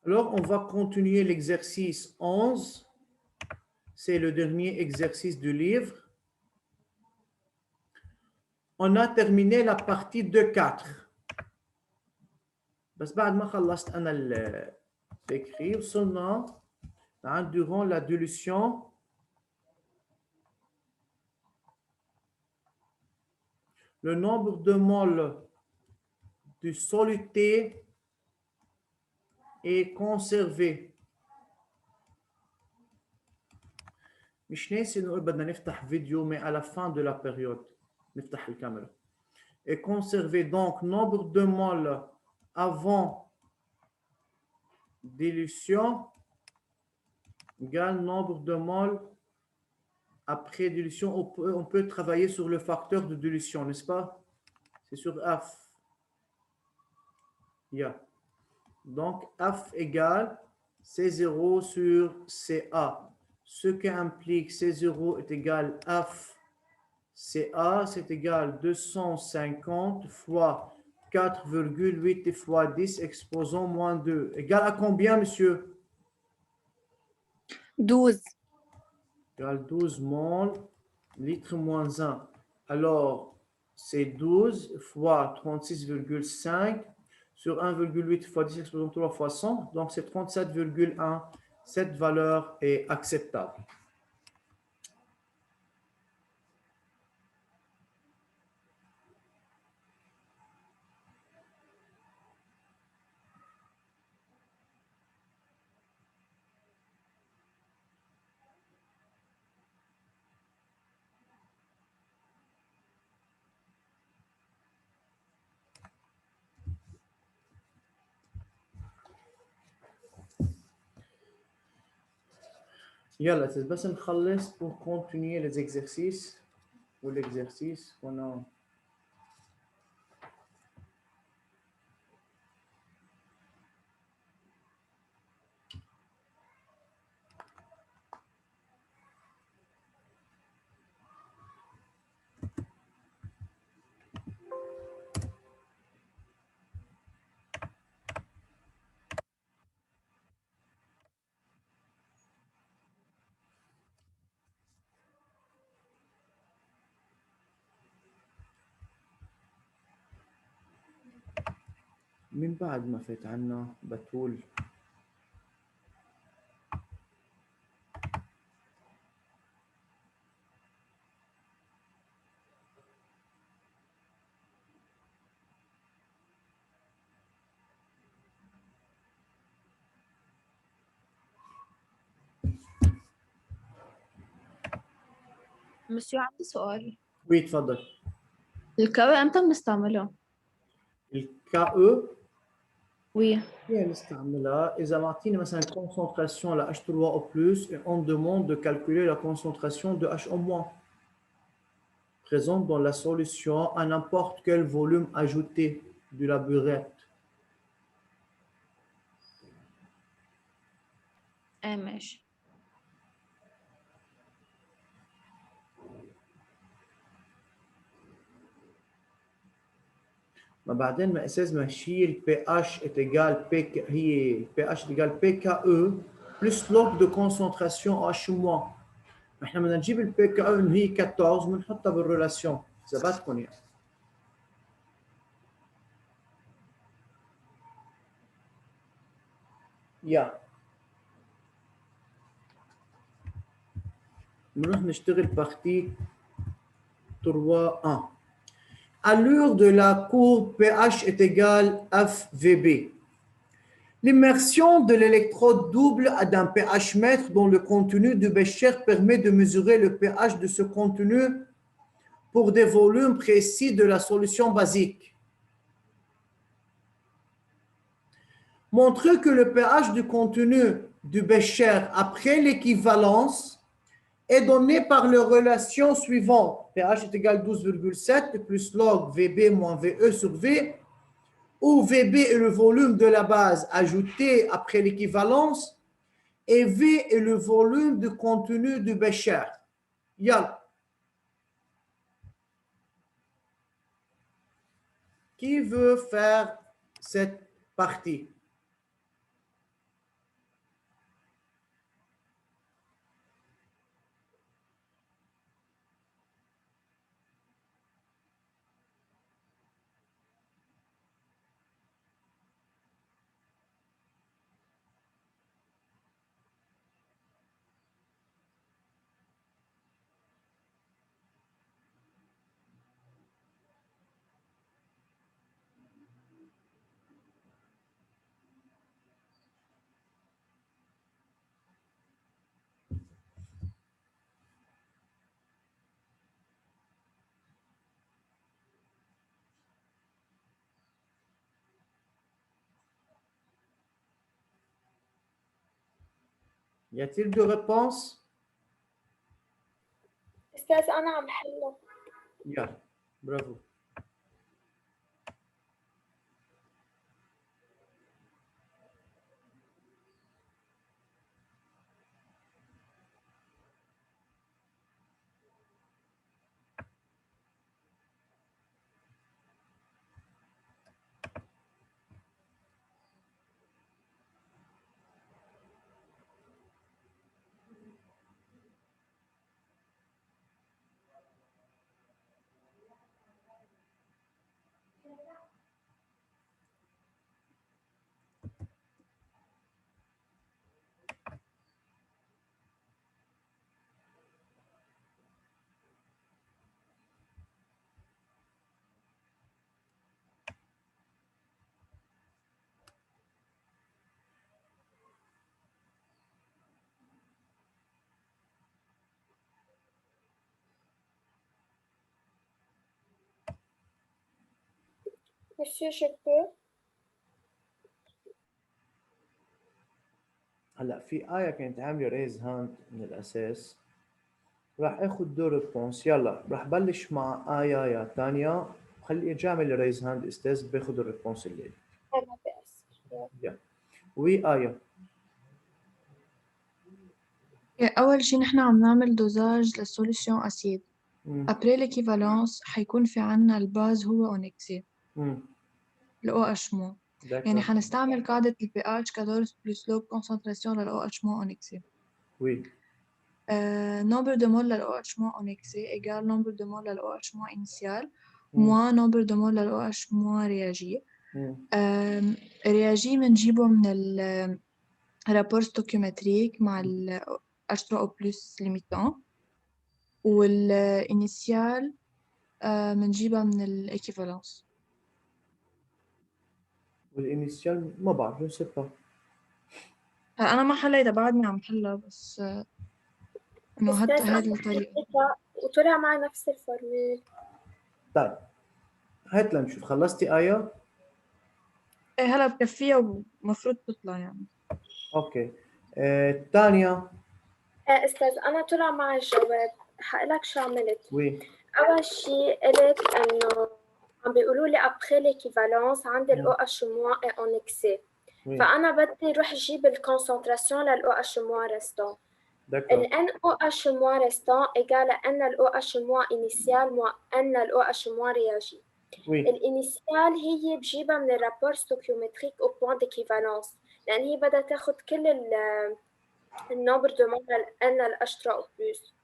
Alors, on va continuer l'exercice 11. C'est le dernier exercice du livre. On a terminé la partie 2-4. بس بعد ما خلصت أنا l'écrit, وصلنا durant la dilution le nombre de moles de soluté est conservé. مش ناسي نقول بدنا نفتح فيديو mais à la fin de la période نفتح الكاميرا. Est conservé donc nombre de moles avant dilution égale nombre de moles après dilution. On peut travailler sur le facteur de dilution, n'est-ce pas? C'est sur F. Yeah. Donc, F égale C0 sur CA. Ce qui implique C0 est égal F CA, c'est égal 250 fois 4,8 fois 10 exposant moins 2. Égal à combien, monsieur? 12. Égal 12 moles, litre moins 1. Alors, c'est 12 fois 36,5 sur 1,8 fois 10 exposant 3 fois 100. Donc, c'est 37,1. Cette valeur est acceptable. يلا بس نخلص pour continuer les exercices ou l'exercice qu'on a. من بعد ما فات عنا بتول مسيو عندي سؤال. وي تفضل. الكاوي امتى بنستعمله؟ الكا وي نستعملها إذا معطينا مثلا concentration la H3 au plus et on demande de calculer la concentration de H au moins présente dans la solution à n'importe quel volume ajouté de la burette. ماشي. ما بعدين ما اساس ماشي البي اتش est égal P هي بي اتش est égal PKE plus log de concentration H moins. احنا بدنا نجيب البي كي او اللي هي 14 ونحطها بالريلاسيون ثبتكم يعني. يا نروح نشتغل partie 3.1. Allure de la courbe pH est égale FVB. L'immersion de l'électrode double d'un pH mètre dans le contenu du bécher permet de mesurer le pH de ce contenu pour des volumes précis de la solution basique. Montrez que le pH du contenu du bécher après l'équivalence est donné par les relations suivantes. pH est égal à 12,7 plus log VB moins VE sur V, où VB est le volume de la base ajouté après l'équivalence et V est le volume du contenu du bécher. Yalla. Qui veut faire cette partie? Y a-t-il deux réponses? أستاذ أنا عم حله. يلا برافو. Monsieur, je peux. هلا في آية كانت عاملة ريز هاند من الأساس. راح اخذ دور ريسبونس. يلا راح بلش مع آية يا تانيا. خلي ارجع اعمل ريز هاند استاذ باخذ الريسبونس الليل. أنا بأسف. يلا وي آية. أول شي نحن عم نعمل دوزاج للسوليسيون أسيد. مم. أبري l'équivalence حيكون في عنا الباز هو أونكسي مم. ال OH مو. يعني داكور. حنستعمل قاعدة ال pH 14 plus لوب concentration لل OH مو أونكسي. وي. Nombre de moles لل OH مو أونكسي égale nombre de moles لل OH مو initial مم. moins nombre de moles لل OH مو réagi. مم. réagi منجيبه من ال rapport stoichiométrique مع ال H3O+ limitant. والإنيسيال منجيبها من الإيكيفالنس. والإنيسيال ما بعرف جو سي با. أنا ما حليتها بعدني عم حلها بس إنه أستاذ هذه أنا الطريقة. حليتها وطلع معي نفس الفورمول. طيب هات لنشوف خلصتي آية؟ إيه هلا بكفيها ومفروض تطلع يعني. اوكي. تانيا. أستاذ أنا طلع معي الجواب. حقلك شو عملت. وي. أول شي قلت إنه عم بيقولوا لي après l'équivalence عندي ال OH- est en excès. وي. فأنا بدي روح أجيب الكونسنتراسيون لل OH- restant. داكور. ال NOH- restant égale à N ال OH- initial moins N ال OH- réagi. وي. الانيسيال هي بجيبها من الرابور ستوكيومتريك او بوان ديكيفالونس لان هي بدها تاخذ كل النمبر دو مول ان الاشترا او بلس.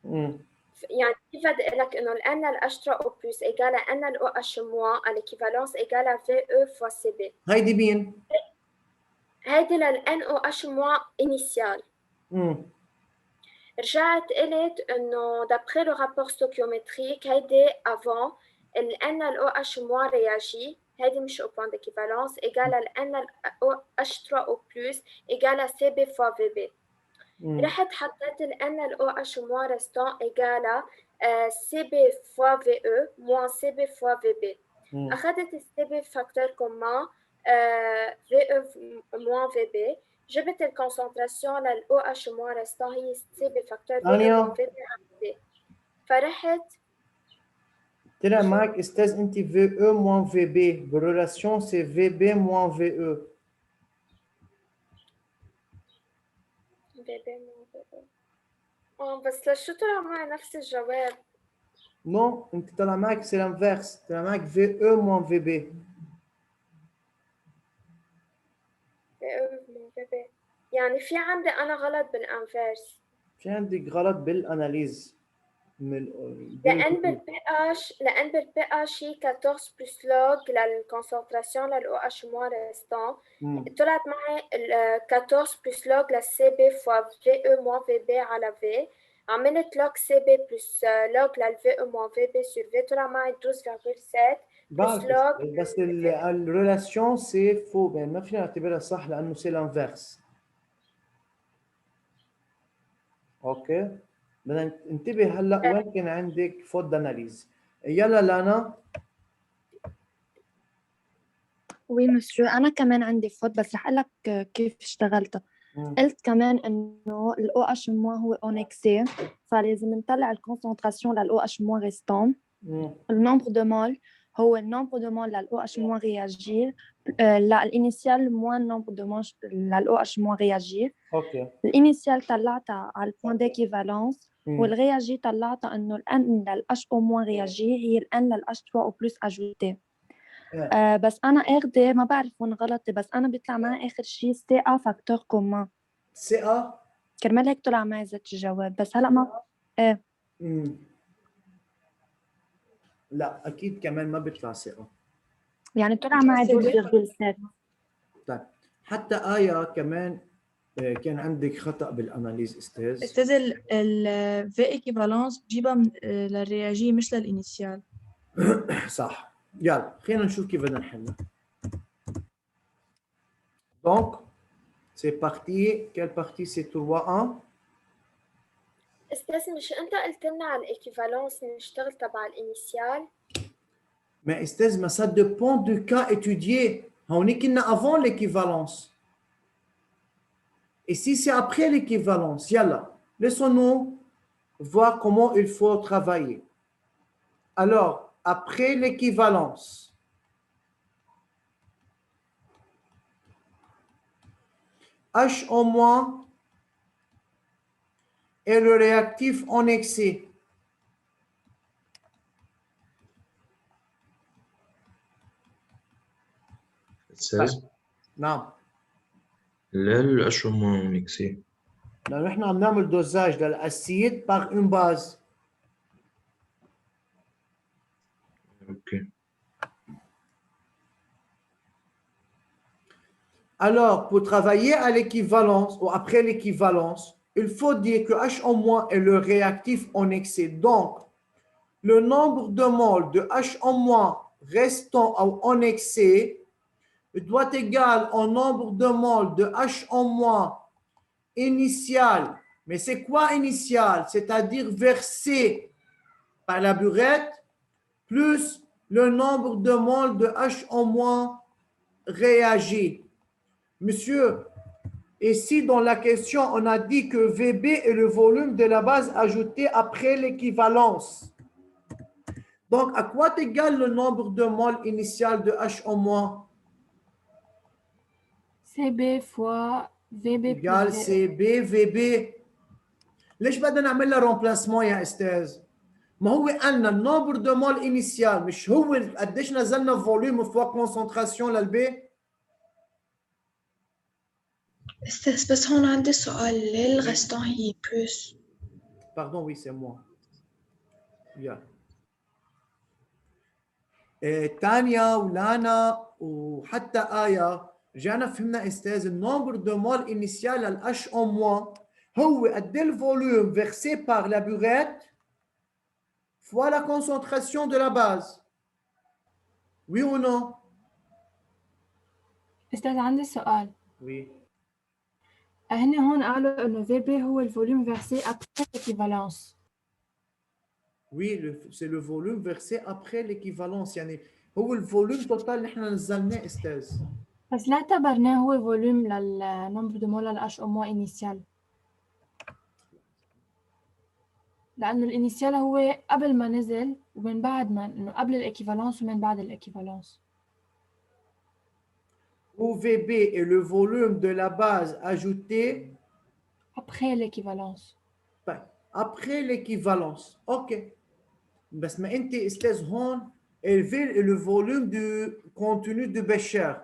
يعني كيف بدي اقول لك انه الان الاشترا او بلس ايجال ان الاو اتش موان الايكيفالونس ايجال في او فوا سي بي. هيدي مين؟ هيدي للان او اتش موان انيسيال. رجعت قلت انه دابخي لو رابور ستوكيومتريك هيدي افون ال N ال OH moins réagi هيدي مش au point d'équivalence égale à N ال OH3O plus égale à CB fois VB. رحت حطيت ال N ال OH moins restant égale à CB fois VE moins CB fois VB. أخذت ال CB facteur commun VE moins VB. جبت الكونسنتراسيون لل OH moins restant هي CB facteur VE moins VB. فرحت طلع معك استاذ انت في او موان في بي بالريلاسيون سي في بي موان في او. بس لشو طلع معي نفس الجواب؟ نو انت طلع معك سي لانفيرس. طلع معك في او موان في بي. يعني في عندي انا غلط بالانفيرس. في عندك غلط بالاناليز. لان بالبي اتش هي 14 بلس لوج للكونسنتراسيون للاو اتش موان ريستون. طلعت معي 14 بلس لوج للسي بي فوا في او موان في بي على في. عملت لوج سي بي بلس لوج للفي او موان في بي سور في طلع معي 12.7 بلس لوج. بس الريلاسيون سي فو يعني ما فينا نعتبرها صح لانه سي لانفيرس. اوكي بدنا انتبه هلا وين كان عندك فوت داناليز. يلا لانا. وي مسيو أنا كمان عندي فوت بس رح أقول لك كيف اشتغلتها. قلت كمان إنه ال OH- هو en excès فلازم نطلع الكونسنتراسيون لل OH- restant. Le nombre de moles هو le nombre de moles لل OH- réagir l'initial moins le nombre de moles لل OH- réagir. اوكي الانيسيال طلعتها على البوان ديكيفالونس والرياجي طلعتها انه الان للH- réagir هي الان للH3 او بلس اجوتي. بس انا اخده ما بعرف وين غلطي بس انا بيطلع معي اخر شيء سي ا فاكتور كومان سي ا كرمال هيك طلع معي زت الجواب بس هلا ما ايه لا اكيد كمان ما بيطلع سي ا. يعني طلع معي 12.7. طيب حتى آية كمان كان عندك خطأ بالاناليز استاذ. استاذ ال V equivalence بجيبها للرياجي مش للإنيسيال. صح. يلا خلينا نشوف كيف بدنا نحلها. Donc c'est parti. Quelle partie c'est 3-1. استاذ مش انت قلت لنا على الايكيفالونس نشتغل تبع الانيسيال؟ Mais استاذ ما ça dépend du cas étudié. هونيك كنا avant l'équivalence. Et si c'est après l'équivalence, yalla, laissons-nous voir comment il faut travailler. Alors, après l'équivalence, H en moins est le réactif en excès. أستاذ Non. لا الأشهر ميكسي. لأنه نحن عم نعمل dosage للأسيد par une base. أوكي. Alors, pour travailler à l'équivalence ou après l'équivalence, il faut dire que H en moins est le réactif en excès. Donc, le nombre de moles de H en moins restant en excès doit être égal au nombre de moles de H en moins initial. Mais c'est quoi initial? C'est-à-dire versé par la burette plus le nombre de moles de H en moins réagi. Monsieur, ici dans la question, on a dit que VB est le volume de la base ajoutée après l'équivalence. Donc, à quoi est égal le nombre de moles initial de H en moins? CB fois VB égal plus CB VB. ليش بدنا نعمل لها remplacement يا استاذ؟ ما هو قالنا النمبر دو مول انيسيال مش هو قديش نزلنا فوليوم فوا كونسنتراسيون للبي؟ استاذ بس هون عندي سؤال ليه الغستون هي بلوس؟ Pardon, oui, c'est moi. Yeah. تانيا ولانا وحتى آية جانا فهمنا استاذ النمبر دو مول انيسيال للH en moins هو قد الفوليوم versé par la burette fois la concentration de la base. Oui ou non? استاذ عندي سؤال. Oui. هن هون قالوا انه VB هو الفوليوم فيرسي après l'équivalence. Oui, c'est le volume versé après l'équivalence. يعني هو الفوليوم توتال اللي احنا نزلناه استاذ. بس لا اعتبرناه هو فوليوم للنمبر دو مول للH- انيسيال. لأنه الانيسيال هو قبل ما نزل ومن بعد ما انه قبل الايكيفالونس ومن بعد الايكيفالونس. Où VB est le volume de la base ajouté après l'équivalence. après l'équivalence. OK. بس ما انت استاذ هون V est le volume du contenu de Bécher.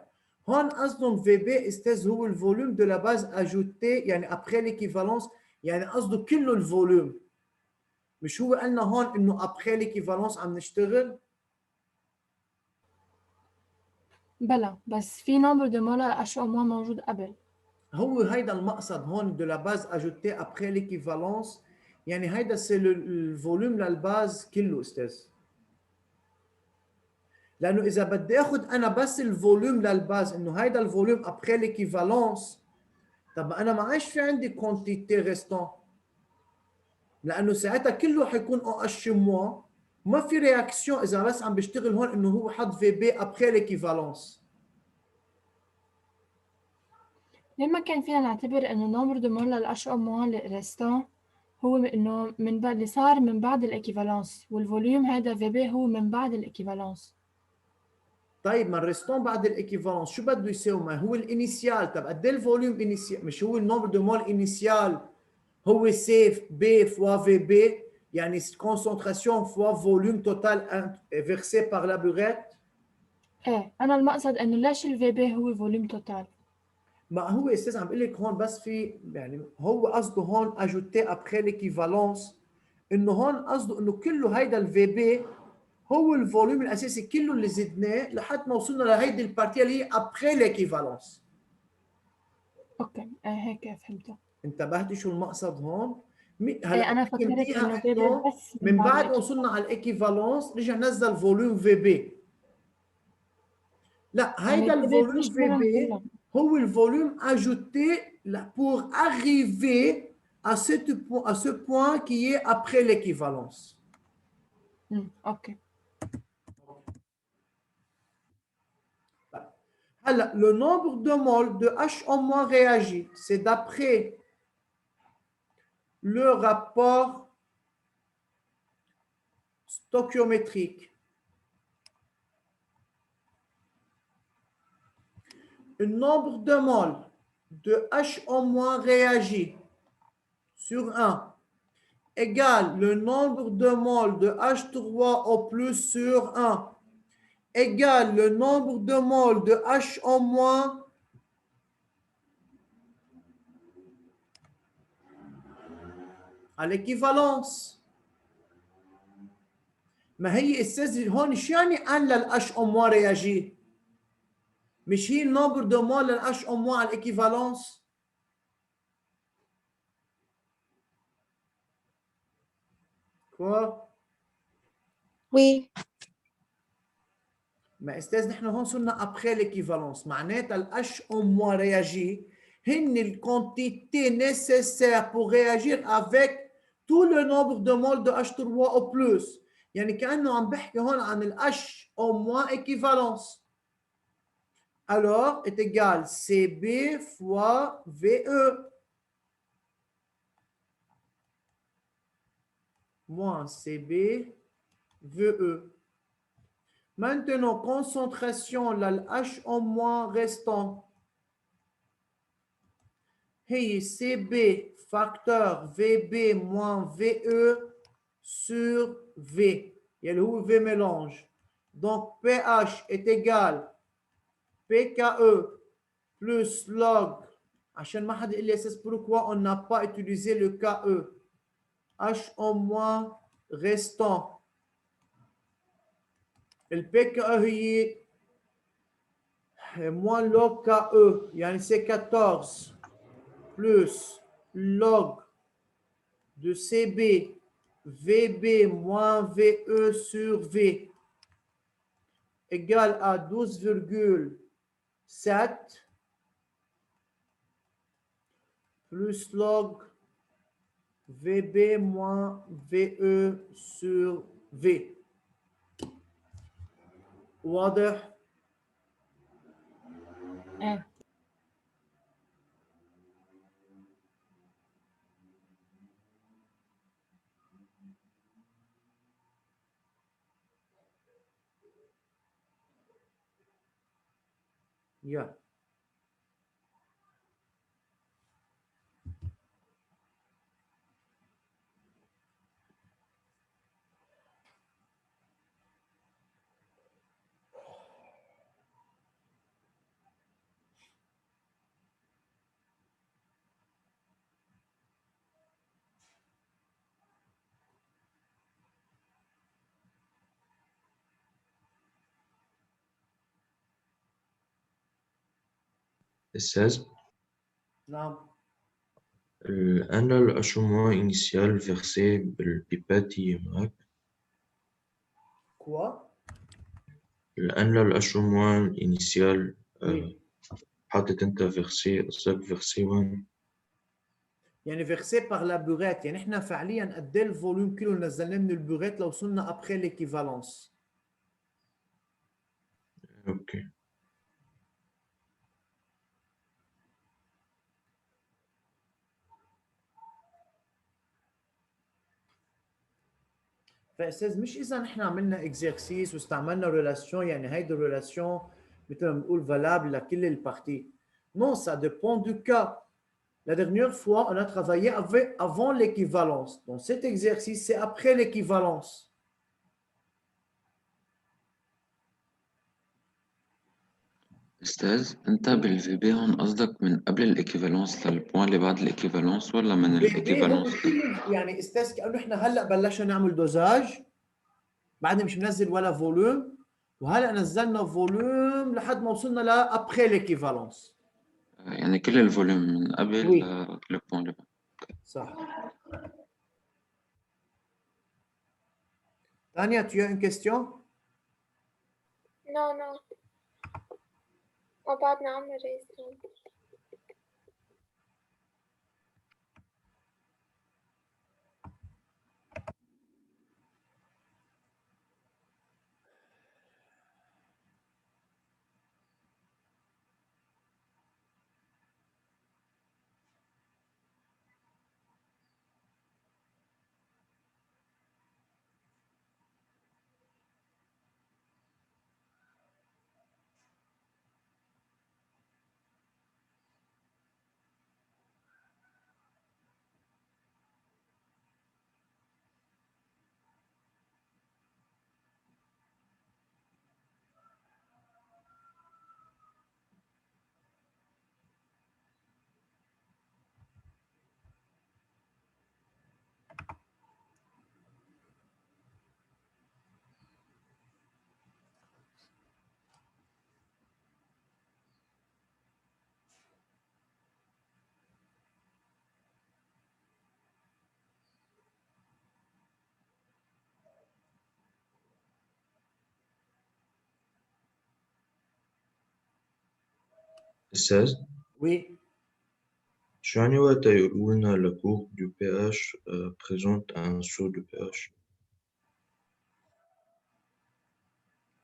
هون قصدهم VB استاذ هو الفوليوم de la base ajoutée يعني après l'équivalence يعني قصده كله الفوليوم. مش هو قالنا هون انه après l'équivalence عم نشتغل؟ بلا بس في نمبر دو مول للH- موجود قبل. هو هيدا المقصد هون de la base ajoutée après l'équivalence يعني هيدا c'est le volume للباز كله استاذ. لانه اذا بدي اخذ انا بس الفوليوم للباز انه هيدا الفوليوم après l'équivalence طب انا ما عادش في عندي quantité restant لانه ساعتها كله حيكون OH- ما في رياكسيون اذا بس عم بيشتغل هون انه هو حط VB après l'équivalence. لما كان فينا نعتبر إنه نومبر دو مول للأش أو موان ريستون هو إنه من بعد اللي صار من بعد الإكيفالونس، والفوليوم هذا في بي هو من بعد الإكيفالونس. طيب ما الريستون بعد الايكيفالونس شو بده يساوي؟ ما هو الانيسيال. طب قد ايه الفوليوم انيسيال؟ مش هو النومبر دو مول انيسيال هو سي بي فوا في بي، يعني concentration فوا فوليوم توتال versé par la burette. إيه، أنا المقصد إنه ليش الفي بي هو فوليوم توتال؟ ما هو استاذ عم بقول لك هون بس في يعني هو قصده هون اجوتي ابخي ليكيفالونس، انه هون قصده انه كله هيدا الفي بي هو الفوليوم الاساسي كله اللي زدناه لحد ما وصلنا لهيدي البارتي اللي هي ابخي ليكيفالونس. أوكي، إيه هيك فهمته. انتبهتي شو المقصد هون؟ إيه، أنا فكرت فهمتيها إنه في بي انه بس من بعد ما الإكيفالونس. وصلنا على الايكيفالونس رجع نزل فوليوم في بي. لا يعني هيدا في بي الفوليوم في بيشملهم بي كلهم. هو الفوليوم ajouté pour arriver à ce point qui est après l'équivalence. أوكي. Alors, le nombre de moles de H en moins réagi, c'est d'après le rapport stoichiométrique. Le nombre de moles de H en moins réagi sur 1 égale le nombre de moles de H3 au plus sur 1 égale le nombre de moles de H en moins à l'équivalence. ما هي استاذ هون شو يعني ان للH en moins réagit؟ مش هي النمبر دو مول للH en moins على l'équivalence؟ كوا؟ Oui. ما استاذ نحن هون صرنا ابخي l'équivalence، معناتها الH en moins réagit هن الكونتيتي nécessaire pour réagir avec tout le nombre de moles de H3 au plus. يعني كأنه عم بحكي هون عن الH en moins équivalence. Alors est égal CB fois VE moins CB VE. Maintenant, concentration, la H en moins restant. Hey, CB facteur VB moins VE sur V. Il y a le V mélange. Donc, pH est égal PKE plus log. عشان ما حد يقول لي اساس pourquoi on n'a pas utilisé le KE. H en moins restant. Le PKE هي moins log KE يعني c'est 14 plus log de CB VB moins VE sur V égale à 12,7 plus log VB moins VE sur V. واضح؟ إيه. Yeah. أستاذ نعم. أنا الأشموع إنيسيال فيرسي بالبيباتي معك. Quoi? أنا الأشموع إنيسيال Oui. حاطط أنت فيرسي قصدك فيرسي وين؟ يعني versé par la burette. يعني احنا فعليا قد ايه الفوليوم كيلو نزلناه من البوريت لو وصلنا ابخي l'équivalence. أوكي. فاستاذ مش اذا نحن عملنا اكزرسيس واستعملنا ريلاسيون يعني هيدي الريلاسيون مثل ما بنقول valable لكل البارتي. Non, ça dépend du cas. La dernière fois, on a travaillé avant l'équivalence. Donc cet exercice, c'est après l'équivalence. أستاذ أنت بالفي بي هون قصدك من قبل الإيكيفالونس للبوان اللي بعد الإيكيفالونس ولا من VB هو الإيكيفالونس؟ يعني استاذ كانه احنا هلا بلشنا نعمل دوزاج، بعدين مش منزل ولا فوليوم، وهلا نزلنا فوليوم لحد ما وصلنا لابخي ليكيفالونس. يعني كل الفوليوم من قبل Oui. للبوان اللي بعد. صح. Tania, tu as une question? Non, non. وبعدنا عم نريز. أستاذ Oui. شو يعني وقت يقولوا لنا le cours du pH présente un saut de pH؟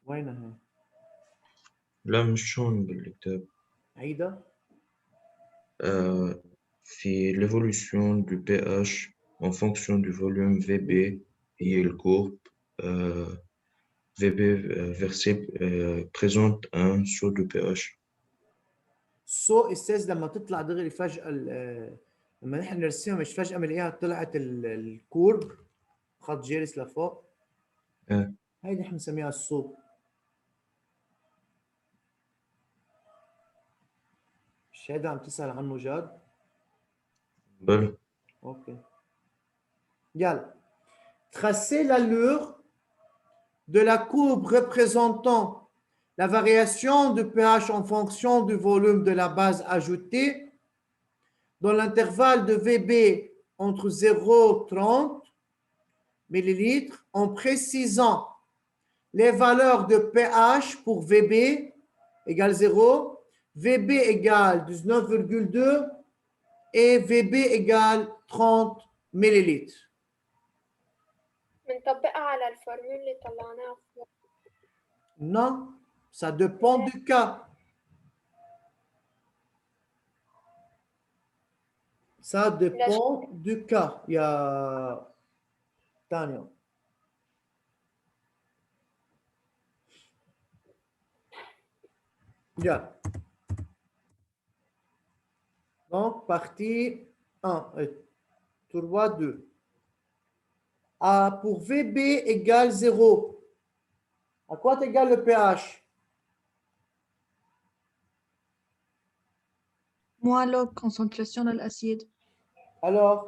وينها هي؟ لا مش هون بالكتاب. عيدة؟ في l'évolution du pH en fonction du volume VB et le courbe VB versé présente un saut de pH. سو استاذ لما تطلع دغري فجأة لما نحن نرسمها مش فجأة بنلاقيها طلعت الكورب خط جالس لفوق. هيدي نحن بنسميها الصوت. مش هيدا عم تسأل عنه جاد؟ بلى. Ok. Yalla. Tracer l'allure de la courbe représentant la variation de pH en fonction du volume de la base ajoutée dans l'intervalle de VB entre 0 et 30 ml en précisant les valeurs de pH pour VB égale 0, VB égale 19,2 et VB égale 30 ml. بنطبقها على الفورمول اللي طلعناها. Non, ça dépend du cas. Ça dépend du cas. Il y a Tania. Bien. Donc, partie 1 et 3, 2. A pour VB égale 0. À quoi égale le pH? Moins log concentration de l'acide. Alors,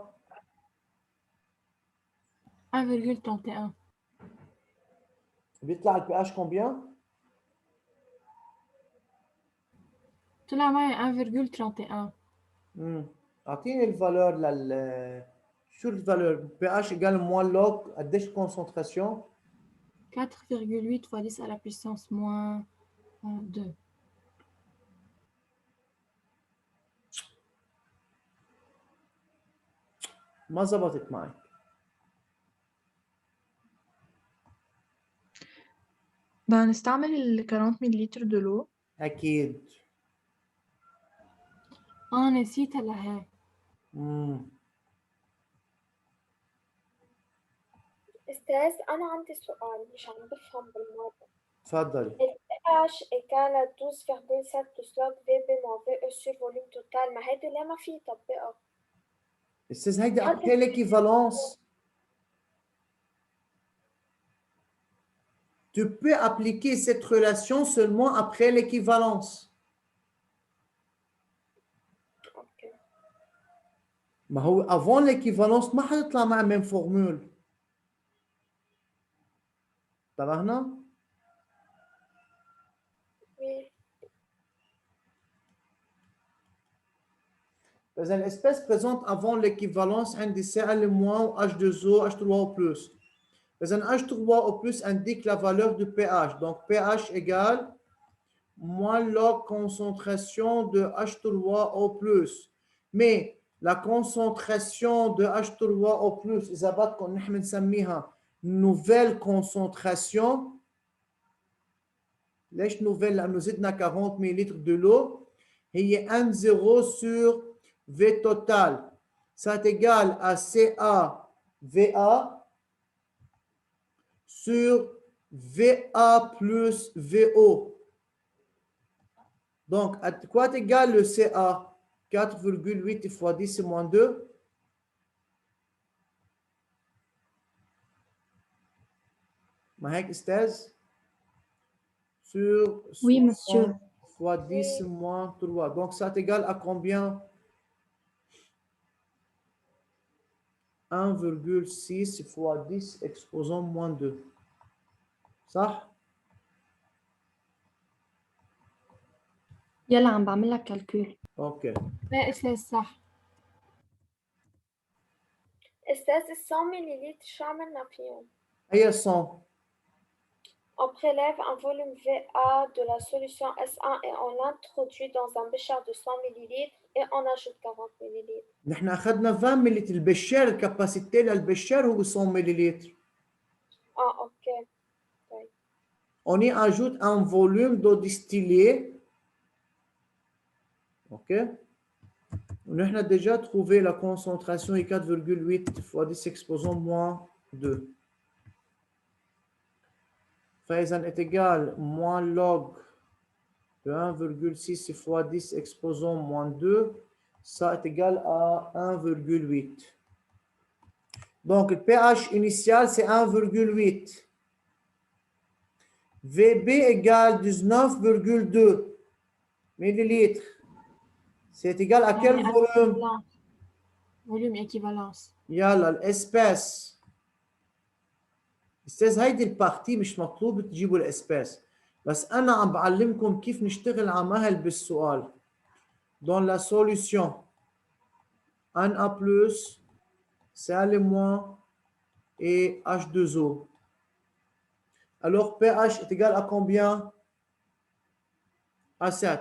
1,31. بيطلع le pH combien? طلع معي 1,31. أعطيني الفالور شو الفالور؟ pH égale moins log قديش concentration? 4,8 fois 10 à la puissance moins 2. ما زبطت معي. بنستعمل ال 40 مللتر de l'eau. أكيد. نسيتها لهي. أستاذ أنا عندي سؤال مش عم بفهم بالمرة. تفضلي. pH égale à 12,7 plus log VB moins VE sur volume total ما هيدي ليه ما في يطبقها؟ استاذ هيدي après l'équivalence. Tu peux appliquer cette relation seulement après l'équivalence. أوكي. ما هو avant l'équivalence ما حتطلع مع même formule. انتبهنا؟ Oui. إذا l'espèce présente avant l'équivalence عندي Cl moins H2O, H3O plus. إذا H3O plus indique la valeur du pH. Donc pH égale moins log concentration de H3O plus. Mais la concentration de H3O plus إذا بدكم نحن نسميها nouvelle concentration. ليش nouvelle؟ لأنه زدنا 40 ملل de l'eau. هي 1,0 sur V total. Ça est égal à CA VA sur VA plus VO. Donc, à quoi est égal le CA? 4,8 fois 10 moins 2. ما هيك أستاذ؟ Sur Oui, monsieur. 60 fois 10 moins 3. Donc, ça est égal à combien? 1,6 fois 10 exposant moins 2. صح؟ يلا عم بعمل لك كالكول. اوكي. لا أستاذ صح. أستاذ ال 100 ملل شو عملنا فيهم؟ هي 100. On prélève un volume VA de la solution S1 et on l'introduit dans un bécher de 100 ml et on ajoute 40 ml. نحن اخذنا 20 ملل. البشار الكاباسيتي للبشار هو 100 ملل. Ah, ok. On y ajoute un volume d'eau distillée. OK. On a déjà trouvé la concentration est 4,8 fois 10 exposant moins 2. فإذا est égal moins log de 1,6 fois 10 exposant moins 2. Ça est égal à 1,8. Donc, le pH initial, c'est 1,8. VB égale 19,2 millilitres. C'est égal à quel volume? Volume équivalence. يلا الاسباس. استاذ هيدي البارتي مش مطلوب تجيبوا الاسباس، بس انا عم بعلمكم كيف نشتغل على مهل بالسؤال. Dans la solution Na plus, Cl moins et H2O. Alors pH est égal à combien? À 7.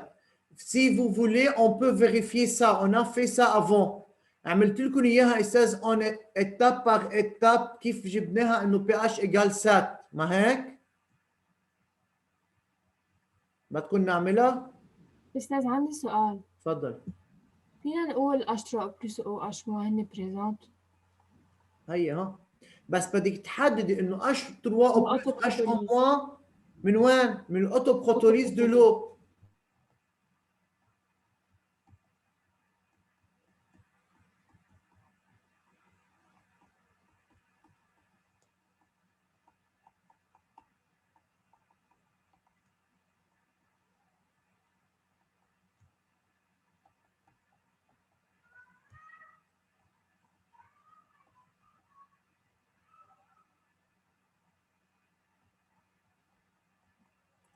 Si vous voulez, on peut vérifier ça. On a fait ça avant. عملت لكم اياها استاذ on étape par étape كيف جبناها انه pH égale 7. ما هيك؟ بدكم نعملها؟ أستاذ عندي سؤال. تفضل. فينا نقول H3 plus OH هن بريزنت؟ هي ها. بس بدك تحددي انه H3 او H من وين؟ من الاوتوبروتوليز دو لو.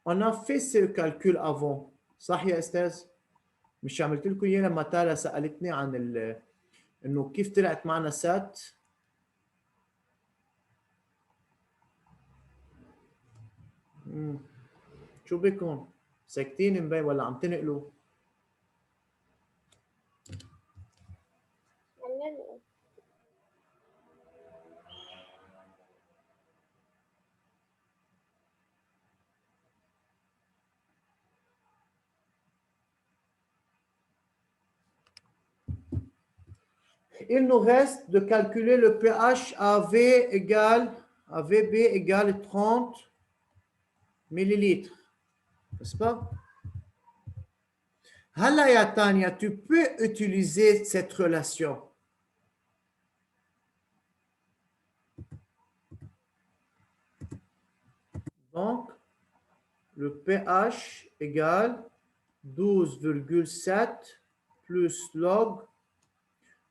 On a fait ce calcul avant. صح يا استاذ؟ مش عملت لكم اياه لما تالا سالتني عن انه كيف طلعت معنا سات. شو بكم؟ ساكتين مبين ولا عم تنقلوا؟ Il nous reste de calculer le pH à V égale à VB égale 30 millilitres. N'est-ce pas? Hala ya Tania, tu peux utiliser cette relation. Donc, le pH égale 12,7 plus log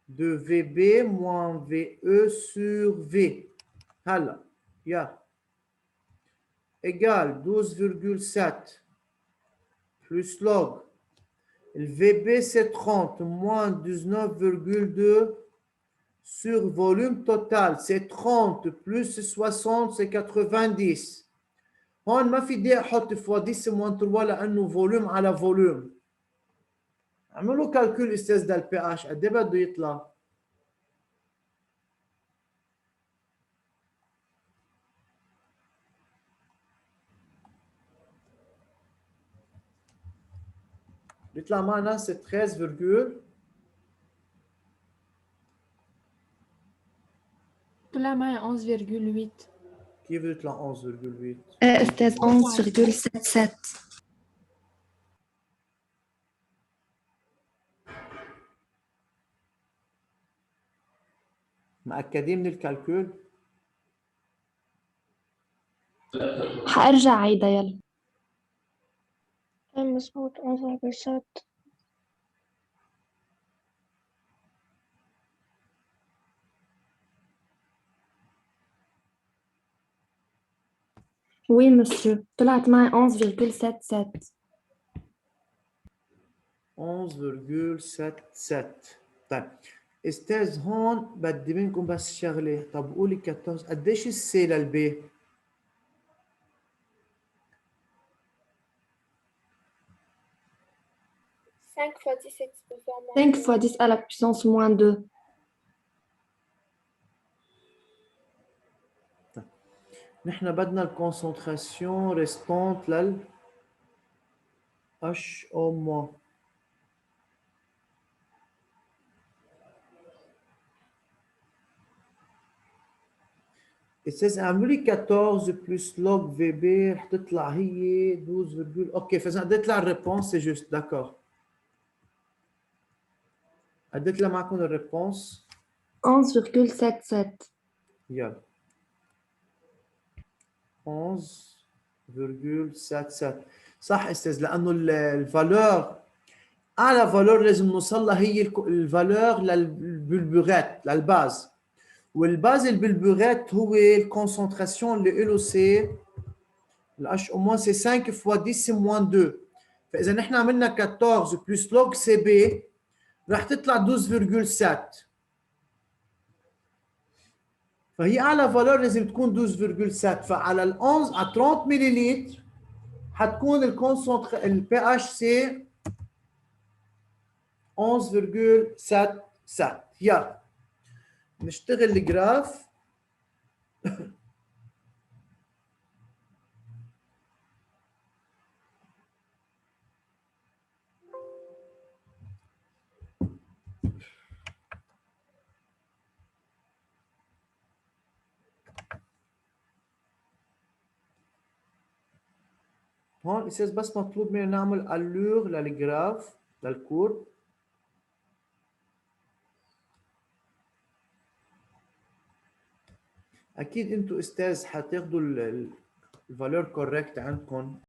de VB moins VE sur V. Hala, ya. Égale 12,7 plus log. Le VB c'est 30 moins 19,2 sur volume total. C'est 30 plus 60 c'est 90. هون ما في داعي احط فوا 10 moins 3 لانه فوليوم على فوليوم. اعملوا كالكول استاذ ده البي اتش قد ايه بده يطلع؟ بيطلع معنا 13 طلع معي 11,8. كيف بيطلع 11,8؟ أستاذ 11,77. مأكدين من الكالكول؟ حأرجع عيدها يلا. مظبوط 11,7. Oui, monsieur. طلعت معي 11,77. 11,77. طيب استاذ هون بدي منكم بس شغله. طب قولي 14 قديش السي للبي؟ 5 fois 17 5 fois 10 à la puissance moins 2. نحن بدنا الكونسنتراسيون ريستونت لل HO-. استاذ اعملوا لي 14 بلس لوج في بي رح تطلع هي 12. اوكي فاذا قد يطلع الريبونس سي جوست داكور. قد يطلع معكم الريبونس؟ 11,77. يلا 11,77. صح استاذ لانه الفالور اعلى فالور لازم نوصل لها هي الفالور للبلبورات للباز، والباز البلبورات هو الكونسنتراسيون اللي له سي الاتش او موان سي 5 فوا 10 موان 2. فاذا نحن عملنا 14 بلس لوج سي بي رح تطلع 12,7. فهي اعلى فالور لازم تكون 12,7. فعلى ال 11 على 30 مليلتر حتكون البي اتش سي 11,77. يلا نشتغل الجراف. هون استاذ بس مطلوب منا نعمل allure للجراف للكورب. اكيد انتوا استاذ حتاخذوا الفالور كوريكت عندكم